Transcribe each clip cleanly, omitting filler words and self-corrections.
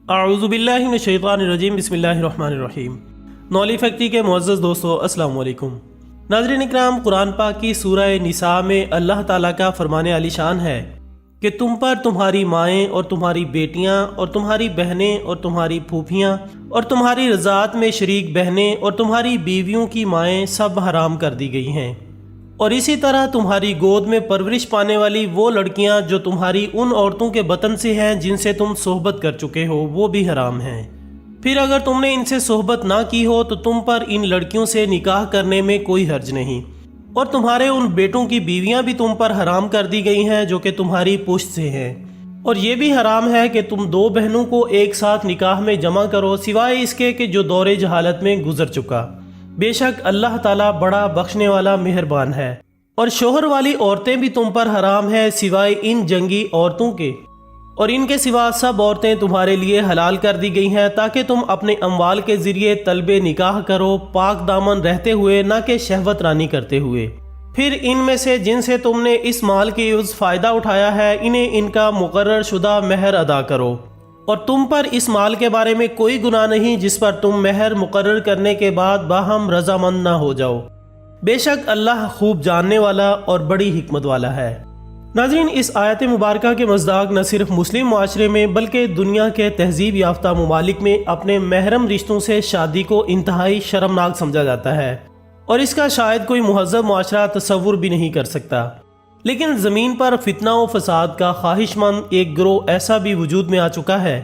اعوذ باللہ من الشیطان الرجیم، بسم اللہ الرحمن الرحیم۔ نولی فیکٹری کے معزز دوستو، السلام علیکم۔ ناظرین اکرام، قرآن پاک کی سورہ نساء میں اللہ تعالیٰ کا فرمان عالی شان ہے کہ تم پر تمہاری مائیں اور تمہاری بیٹیاں اور تمہاری بہنیں اور تمہاری پھوپھیاں اور تمہاری رضاعت میں شریک بہنیں اور تمہاری بیویوں کی مائیں سب حرام کر دی گئی ہیں، اور اسی طرح تمہاری گود میں پرورش پانے والی وہ لڑکیاں جو تمہاری ان عورتوں کے بطن سے ہیں جن سے تم صحبت کر چکے ہو، وہ بھی حرام ہیں۔ پھر اگر تم نے ان سے صحبت نہ کی ہو تو تم پر ان لڑکیوں سے نکاح کرنے میں کوئی حرج نہیں، اور تمہارے ان بیٹوں کی بیویاں بھی تم پر حرام کر دی گئی ہیں جو کہ تمہاری پشت سے ہیں، اور یہ بھی حرام ہے کہ تم دو بہنوں کو ایک ساتھ نکاح میں جمع کرو سوائے اس کے کہ جو دور جہالت میں گزر چکا۔ بے شک اللہ تعالیٰ بڑا بخشنے والا مہربان ہے۔ اور شوہر والی عورتیں بھی تم پر حرام ہیں سوائے ان جنگی عورتوں کے، اور ان کے سوا سب عورتیں تمہارے لیے حلال کر دی گئی ہیں تاکہ تم اپنے اموال کے ذریعے طلب نکاح کرو، پاک دامن رہتے ہوئے، نہ کہ شہوت رانی کرتے ہوئے۔ پھر ان میں سے جن سے تم نے اس مال کے عوض فائدہ اٹھایا ہے، انہیں ان کا مقرر شدہ مہر ادا کرو، اور تم پر اس مال کے بارے میں کوئی گناہ نہیں جس پر تم مہر مقرر کرنے کے بعد باہم رضامند نہ ہو جاؤ۔ بے شک اللہ خوب جاننے والا اور بڑی حکمت والا ہے۔ ناظرین، اس آیت مبارکہ کے مصداق نہ صرف مسلم معاشرے میں بلکہ دنیا کے تہذیب یافتہ ممالک میں اپنے محرم رشتوں سے شادی کو انتہائی شرمناک سمجھا جاتا ہے، اور اس کا شاید کوئی مہذب معاشرہ تصور بھی نہیں کر سکتا۔ لیکن زمین پر فتنہ و فساد کا خواہش مند ایک گروہ ایسا بھی وجود میں آ چکا ہے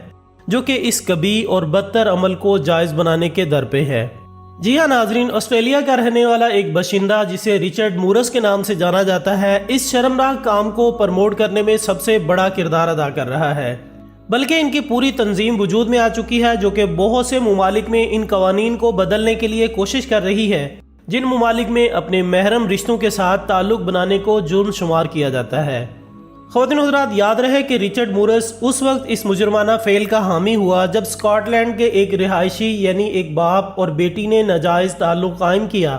جو کہ اس کبیح اور بدتر عمل کو جائز بنانے کے در پہ ہے۔ جی ہاں ناظرین، آسٹریلیا کا رہنے والا ایک باشندہ جسے رچرڈ مورس کے نام سے جانا جاتا ہے، اس شرمناک کام کو پرموٹ کرنے میں سب سے بڑا کردار ادا کر رہا ہے، بلکہ ان کی پوری تنظیم وجود میں آ چکی ہے جو کہ بہت سے ممالک میں ان قوانین کو بدلنے کے لیے کوشش کر رہی ہے جن ممالک میں اپنے محرم رشتوں کے ساتھ تعلق بنانے کو جرم شمار کیا جاتا ہے۔ خواتین حضرات، یاد رہے کہ رچرڈ مورس اس وقت اس مجرمانہ فعل کا حامی ہوا جب اسکاٹ لینڈ کے ایک رہائشی یعنی ایک باپ اور بیٹی نے ناجائز تعلق قائم کیا۔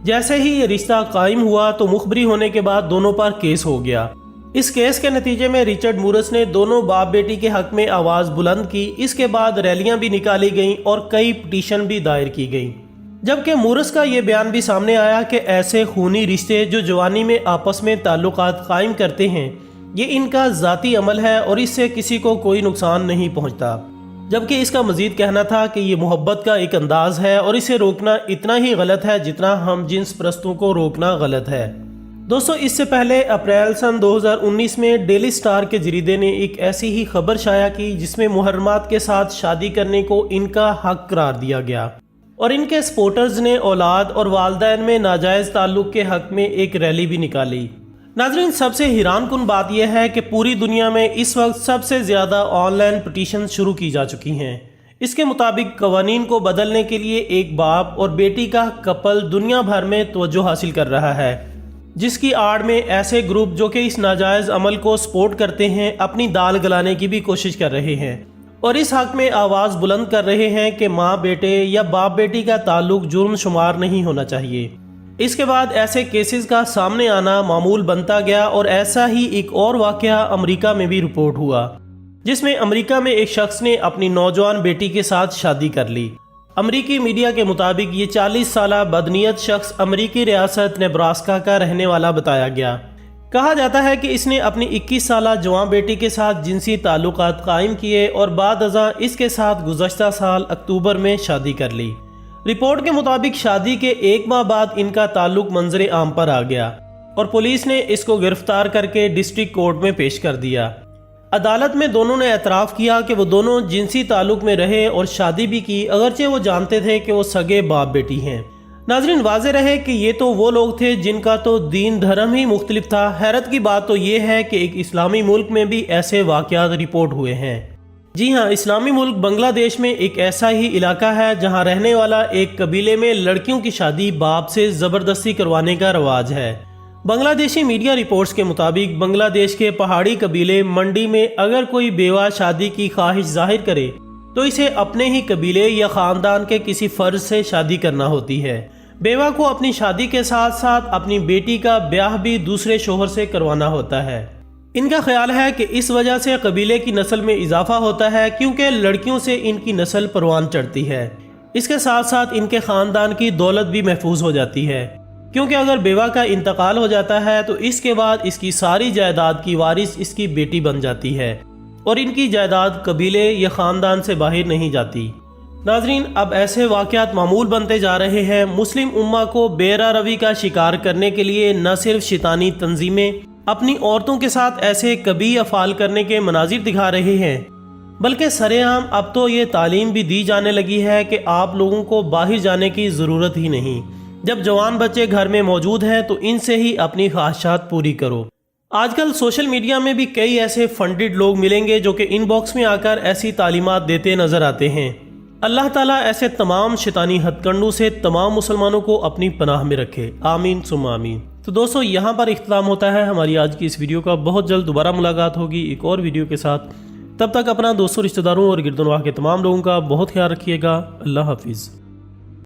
جیسے ہی یہ رشتہ قائم ہوا تو مخبری ہونے کے بعد دونوں پر کیس ہو گیا۔ اس کیس کے نتیجے میں رچرڈ مورس نے دونوں باپ بیٹی کے حق میں آواز بلند کی۔ اس کے بعد ریلیاں بھی نکالی گئیں اور کئی پٹیشن بھی دائر کی گئیں، جبکہ مورس کا یہ بیان بھی سامنے آیا کہ ایسے خونی رشتے جو جوانی میں آپس میں تعلقات قائم کرتے ہیں، یہ ان کا ذاتی عمل ہے اور اس سے کسی کو کوئی نقصان نہیں پہنچتا، جبکہ اس کا مزید کہنا تھا کہ یہ محبت کا ایک انداز ہے اور اسے روکنا اتنا ہی غلط ہے جتنا ہم جنس پرستوں کو روکنا غلط ہے۔ دوستو، اس سے پہلے اپریل سن 2019 میں ڈیلی سٹار کے جریدے نے ایک ایسی ہی خبر شائع کی جس میں محرمات کے ساتھ شادی کرنے کو ان کا حق قرار دیا گیا، اور ان کے سپورٹرز نے اولاد اور والدین میں ناجائز تعلق کے حق میں ایک ریلی بھی نکالی۔ ناظرین، سب سے حیران کن بات یہ ہے کہ پوری دنیا میں اس وقت سب سے زیادہ آن لائن پٹیشن شروع کی جا چکی ہیں۔ اس کے مطابق قوانین کو بدلنے کے لیے ایک باپ اور بیٹی کا کپل دنیا بھر میں توجہ حاصل کر رہا ہے، جس کی آڑ میں ایسے گروپ جو کہ اس ناجائز عمل کو سپورٹ کرتے ہیں اپنی دال گلانے کی بھی کوشش کر رہے ہیں، اور اس حق میں آواز بلند کر رہے ہیں کہ ماں بیٹے یا باپ بیٹی کا تعلق جرم شمار نہیں ہونا چاہیے۔ اس کے بعد ایسے کیسز کا سامنے آنا معمول بنتا گیا، اور ایسا ہی ایک اور واقعہ امریکہ میں بھی رپورٹ ہوا جس میں امریکہ میں ایک شخص نے اپنی نوجوان بیٹی کے ساتھ شادی کر لی۔ امریکی میڈیا کے مطابق یہ 40 سالہ بدنیت شخص امریکی ریاست نیبراسکا کا رہنے والا بتایا گیا۔ کہا جاتا ہے کہ اس نے اپنی 21 سالہ جوان بیٹی کے ساتھ جنسی تعلقات قائم کیے اور بعد ازاں اس کے ساتھ گزشتہ سال اکتوبر میں شادی کر لی۔ رپورٹ کے مطابق شادی کے ایک ماہ بعد ان کا تعلق منظر عام پر آ گیا، اور پولیس نے اس کو گرفتار کر کے ڈسٹرکٹ کورٹ میں پیش کر دیا۔ عدالت میں دونوں نے اعتراف کیا کہ وہ دونوں جنسی تعلق میں رہے اور شادی بھی کی، اگرچہ وہ جانتے تھے کہ وہ سگے باپ بیٹی ہیں۔ ناظرین، واضح رہے کہ یہ تو وہ لوگ تھے جن کا تو دین دھرم ہی مختلف تھا۔ حیرت کی بات تو یہ ہے کہ ایک اسلامی ملک میں بھی ایسے واقعات رپورٹ ہوئے ہیں۔ جی ہاں، اسلامی ملک بنگلہ دیش میں ایک ایسا ہی علاقہ ہے جہاں رہنے والا ایک قبیلے میں لڑکیوں کی شادی باپ سے زبردستی کروانے کا رواج ہے۔ بنگلہ دیشی میڈیا رپورٹس کے مطابق بنگلہ دیش کے پہاڑی قبیلے منڈی میں اگر کوئی بیوہ شادی کی خواہش ظاہر کرے تو اسے اپنے ہی قبیلے یا خاندان کے کسی فرد سے شادی کرنا ہوتی ہے۔ بیوہ کو اپنی شادی کے ساتھ ساتھ اپنی بیٹی کا بیاہ بھی دوسرے شوہر سے کروانا ہوتا ہے۔ ان کا خیال ہے کہ اس وجہ سے قبیلے کی نسل میں اضافہ ہوتا ہے کیونکہ لڑکیوں سے ان کی نسل پروان چڑھتی ہے۔ اس کے ساتھ ساتھ ان کے خاندان کی دولت بھی محفوظ ہو جاتی ہے، کیونکہ اگر بیوہ کا انتقال ہو جاتا ہے تو اس کے بعد اس کی ساری جائیداد کی وارث اس کی بیٹی بن جاتی ہے اور ان کی جائیداد قبیلے یا خاندان سے باہر نہیں جاتی۔ ناظرین، اب ایسے واقعات معمول بنتے جا رہے ہیں۔ مسلم امہ کو بے راہ روی کا شکار کرنے کے لیے نہ صرف شیطانی تنظیمیں اپنی عورتوں کے ساتھ ایسے قبیح افعال کرنے کے مناظر دکھا رہے ہیں، بلکہ سرے عام اب تو یہ تعلیم بھی دی جانے لگی ہے کہ آپ لوگوں کو باہر جانے کی ضرورت ہی نہیں، جب جوان بچے گھر میں موجود ہیں تو ان سے ہی اپنی خواہشات پوری کرو۔ آج کل سوشل میڈیا میں بھی کئی ایسے فنڈڈ لوگ ملیں گے جو کہ ان باکس میں آ کر ایسی تعلیمات دیتے نظر آتے ہیں۔ اللہ تعالیٰ ایسے تمام شیطانی ہتھ کنڈوں سے تمام مسلمانوں کو اپنی پناہ میں رکھے، آمین ثم آمین۔ تو دوستو، یہاں پر اختتام ہوتا ہے ہماری آج کی اس ویڈیو کا۔ بہت جلد دوبارہ ملاقات ہوگی ایک اور ویڈیو کے ساتھ۔ تب تک اپنا دوستوں، رشتہ داروں اور گرد و نواح کے تمام لوگوں کا بہت خیال رکھیے گا۔ اللہ حافظ۔